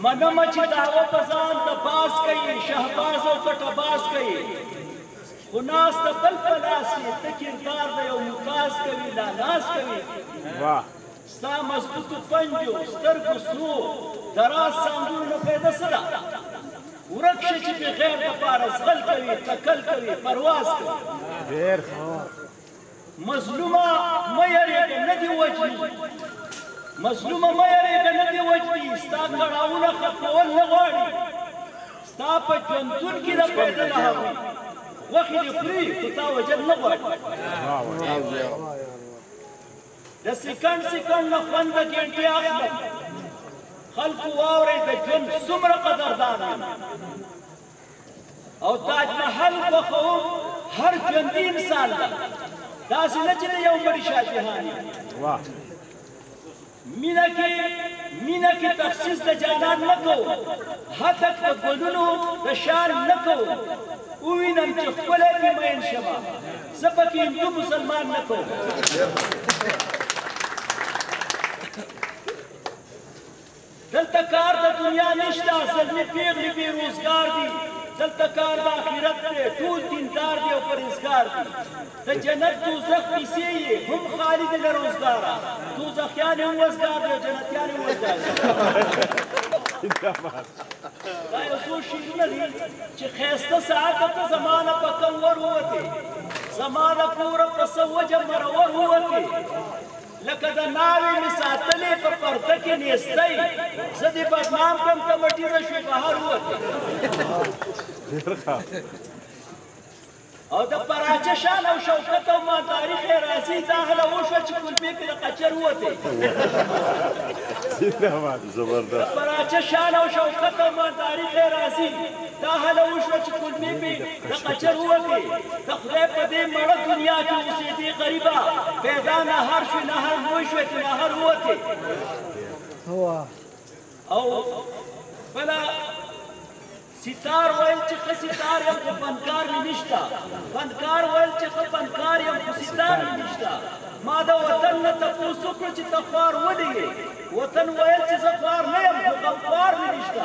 منمه چې دعوه په ځان د باز کوي شهباز او کټباز کوي خو ناس د بل په لاس کې ته کردار د یو مکاز کوي لا ناز کوي ستا مضبوطو پنجو سترګو سرو د راز څانګونو نه پیدا څه ده ورک شه چې بغیر دپاره زغل کوي تکل کوي پرواز کوي مظلومه مه یریږه نه دې وجني مظلومه مه یریږه نه دې وجني ستا کړاوونه ختمول نه غواړي ستا په ژوندون کې د پیدا د هغوی وخې دې خوري خو تا وجل نه غواړي د سکند سکند نه خوند د ګنټې اخلم خلکو واورئ د ژوند څومره قدردان یم او تاج محل خوښوم هر ژوندي انسان ته داسې نه چې د یو مړي شاهجهان یم مینه کې تخصیص د جانان نه کوو هتک د ګلونو د شان نه کوو ووینم چې ښکلی پې مین شمه زه پکې هندو مسلمان نه کوم دلته کار د دنیا نشته زلمي پیغلې بې روزګار دي دلته کار د آخرت دی ټول دیندار دي او پرهیزګار دي د جنت دوزخ کیسې یې هم خالي دي له روزګاره دوزخیان یې هم وزګار دي او جنتیان یې هم وزګار دي دا یو څو شعرونه دي چې ښایسته ساعته ته زما نه په کم ور ووتې زما د کوره په څه وجه مرور ووتې لکه د ناوې مې ساتلې په پرده کې نیستی زه دې بدنام کړم ته مټیزه شوې بهر ووتې او د پراچه شان او شوکت او مالداري خیرازي دا هله وشوه چې کلبې کې د قچر ووتې د پراچه شان او شوکت او مالداري خیرازي دا هله وشوه چې کلبې کې د قچر ووتې د خدای په دې مړه دنیا کې اوسېدې غریبه پیدا نهر شوې نهر لوی شوې چې نهر ووتې او بله ستار ویل چې ښه ستار یم خو فنکار مې نشته فنکار ویل چې ښه فنکار یم خو ستار مې نشته ما د وطن نه تپوس وکړه چې ته خوار ولې یې وطن ویل چې زه خوار نه یم خو غمخوار مې نشته